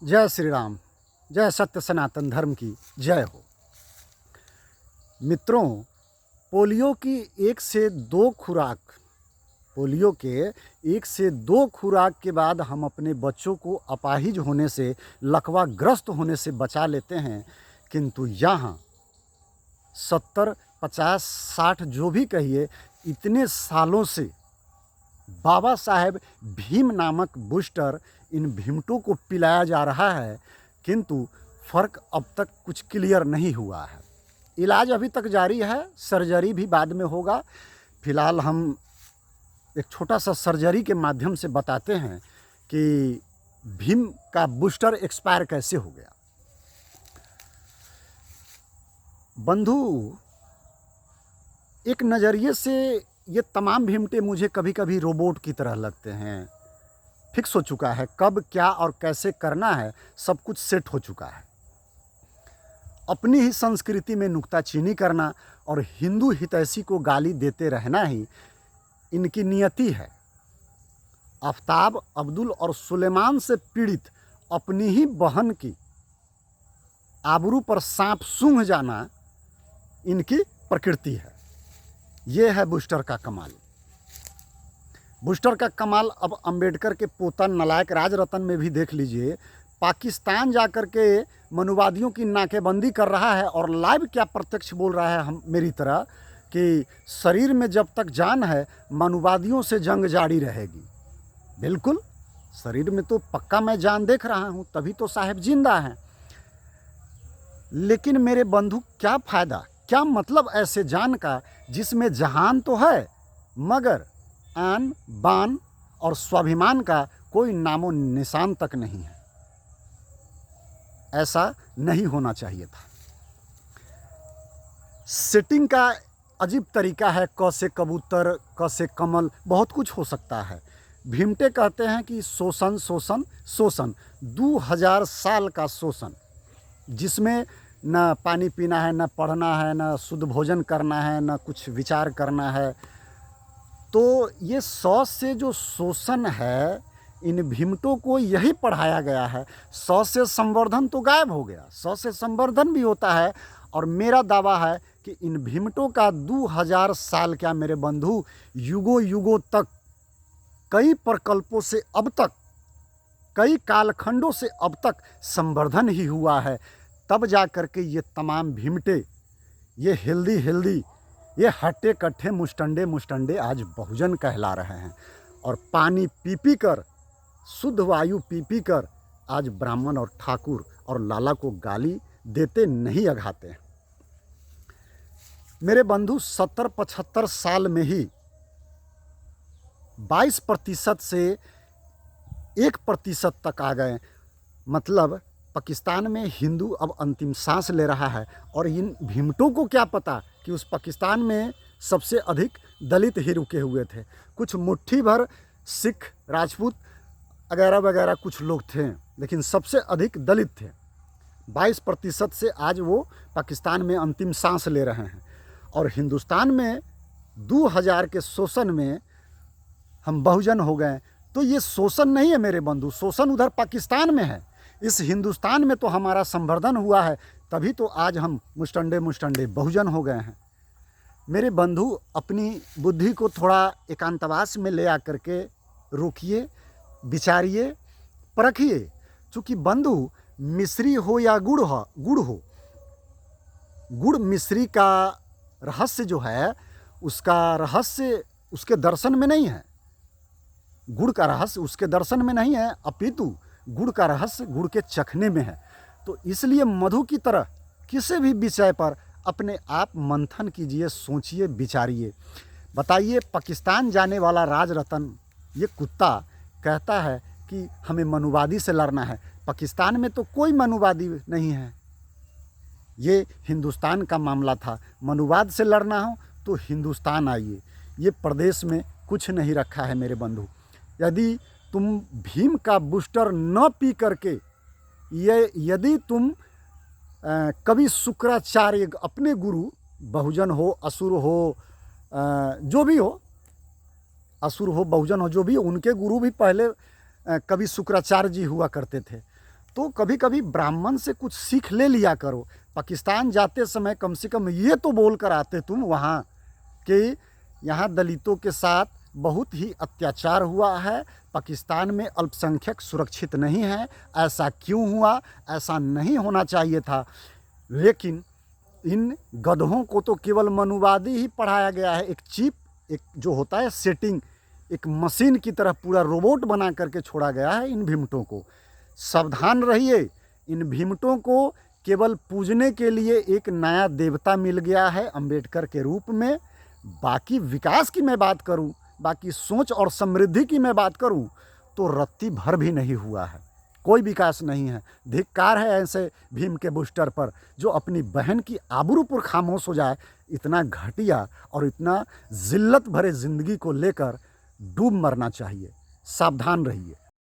जय श्री राम। जय सत्य सनातन धर्म की जय हो। मित्रों, पोलियो की एक से दो खुराक पोलियो के एक से दो खुराक के बाद हम अपने बच्चों को अपाहिज होने से, लकवाग्रस्त होने से बचा लेते हैं, किंतु यहाँ 70, 50, 60 जो भी कहिए, इतने सालों से बाबा साहेब भीम नामक बूस्टर इन भीमटों को पिलाया जा रहा है, किंतु फ़र्क अब तक कुछ क्लियर नहीं हुआ है। इलाज अभी तक जारी है, सर्जरी भी बाद में होगा। फिलहाल हम एक छोटा सा सर्जरी के माध्यम से बताते हैं कि भीम का बूस्टर एक्सपायर कैसे हो गया। बंधु, एक नज़रिए से ये तमाम भीमटे मुझे कभी कभी रोबोट की तरह लगते हैं। फिक्स हो चुका है कब क्या और कैसे करना है, सब कुछ सेट हो चुका है। अपनी ही संस्कृति में नुक्ताचीनी करना और हिंदू हितैषी को गाली देते रहना ही इनकी नियति है। आफ्ताब, अब्दुल और सुलेमान से पीड़ित अपनी ही बहन की आबरू पर सांप सूंघ जाना इनकी प्रकृति है। ये है बूस्टर का कमाल। बूस्टर का कमाल अब अंबेडकर के पोता नालायक राजरतन में भी देख लीजिए। पाकिस्तान जाकर के मनुवादियों की नाकेबंदी कर रहा है और लाइव क्या प्रत्यक्ष बोल रहा है हम मेरी तरह कि शरीर में जब तक जान है मनुवादियों से जंग जारी रहेगी। बिल्कुल, शरीर में तो पक्का मैं जान देख रहा हूँ, तभी तो साहेब जिंदा हैं। लेकिन मेरे बंधु, क्या फ़ायदा, क्या मतलब ऐसे जान का जिसमें जहान तो है मगर आन बान और स्वाभिमान का कोई नामो निशान तक नहीं है। ऐसा नहीं होना चाहिए था। सेटिंग का अजीब तरीका है। क से कबूतर, क से कमल, बहुत कुछ हो सकता है। भीमटे कहते हैं कि शोषण शोषण शोषण, 2000 साल का शोषण, जिसमें न पानी पीना है, न पढ़ना है, न शुद्ध भोजन करना है, न कुछ विचार करना है। तो ये 100 से जो शोषण है, इन भीमटों को यही पढ़ाया गया है। 100 से संवर्धन तो गायब हो गया, 100 से संवर्धन भी होता है। और मेरा दावा है कि इन भीमटों का 2000 साल, क्या मेरे बंधु, युगों युगों तक, कई प्रकल्पों से अब तक, कई कालखंडों से अब तक संवर्धन ही हुआ है। तब जा कर के ये तमाम भीमटे, ये हेल्दी, ये हट्टे कट्ठे मुस्टंडे मुस्टंडे आज बहुजन कहला रहे हैं। और पानी पी पी कर, शुद्ध वायु पी पी कर आज ब्राह्मण और ठाकुर और लाला को गाली देते नहीं अघाते हैं। मेरे बंधु, 70-75 साल में ही 22% से 1% तक आ गए। मतलब पाकिस्तान में हिंदू अब अंतिम सांस ले रहा है। और इन भीमटों को क्या पता कि उस पाकिस्तान में सबसे अधिक दलित ही रुके हुए थे। कुछ मुट्ठी भर सिख, राजपूत वगैरह वगैरह कुछ लोग थे, लेकिन सबसे अधिक दलित थे। 22% से आज वो पाकिस्तान में अंतिम सांस ले रहे हैं। और हिंदुस्तान में 2000 के शोषण में हम बहुजन हो गए। तो ये शोषण नहीं है मेरे बंधु, शोषण उधर पाकिस्तान में है। इस हिंदुस्तान में तो हमारा संवर्धन हुआ है, तभी तो आज हम मुस्टंडे मुस्टंडे बहुजन हो गए हैं। मेरे बंधु, अपनी बुद्धि को थोड़ा एकांतवास में ले आकर के रोकिए, विचारिए, परखिए। चूँकि बंधु, मिश्री हो या गुड़ हो, गुड़ मिश्री का रहस्य जो है, उसका रहस्य उसके दर्शन में नहीं है। गुड़ का रहस्य उसके दर्शन में नहीं है, अपितु गुड़ का रहस्य गुड़ के चखने में है। तो इसलिए मधु की तरह किसी भी विषय पर अपने आप मंथन कीजिए, सोचिए, विचारिए। बताइए, पाकिस्तान जाने वाला राजरतन, ये कुत्ता, कहता है कि हमें मनुवादी से लड़ना है। पाकिस्तान में तो कोई मनुवादी नहीं है। ये हिंदुस्तान का मामला था। मनुवाद से लड़ना हो तो हिंदुस्तान आइए। ये प्रदेश में कुछ नहीं रखा है मेरे बंधु। यदि तुम भीम का बूस्टर न पी करके, यदि तुम कभी शुक्राचार्य, अपने गुरु, बहुजन हो, असुर हो, जो भी हो, असुर हो, बहुजन हो, जो भी हो, उनके गुरु भी पहले कवि शुक्राचार्य जी हुआ करते थे। तो कभी कभी ब्राह्मण से कुछ सीख ले लिया करो। पाकिस्तान जाते समय कम से कम ये तो बोल कर आते तुम वहाँ कि यहाँ दलितों के साथ बहुत ही अत्याचार हुआ है, पाकिस्तान में अल्पसंख्यक सुरक्षित नहीं है, ऐसा क्यों हुआ, ऐसा नहीं होना चाहिए था। लेकिन इन गधों को तो केवल मनुवादी ही पढ़ाया गया है। एक चिप, एक जो होता है सेटिंग, एक मशीन की तरह पूरा रोबोट बना करके छोड़ा गया है इन भीमटों को। सावधान रहिए, इन भीमटों को केवल पूजने के लिए एक नया देवता मिल गया है अंबेडकर के रूप में। बाकी विकास की मैं बात करूं, बाकी सोच और समृद्धि की मैं बात करूं, तो रत्ती भर भी नहीं हुआ है, कोई विकास नहीं है। धिक्कार है ऐसे भीम के बूस्टर पर जो अपनी बहन की आबरू पर खामोश हो जाए। इतना घटिया और इतना जिल्लत भरे ज़िंदगी को लेकर डूब मरना चाहिए। सावधान रहिए।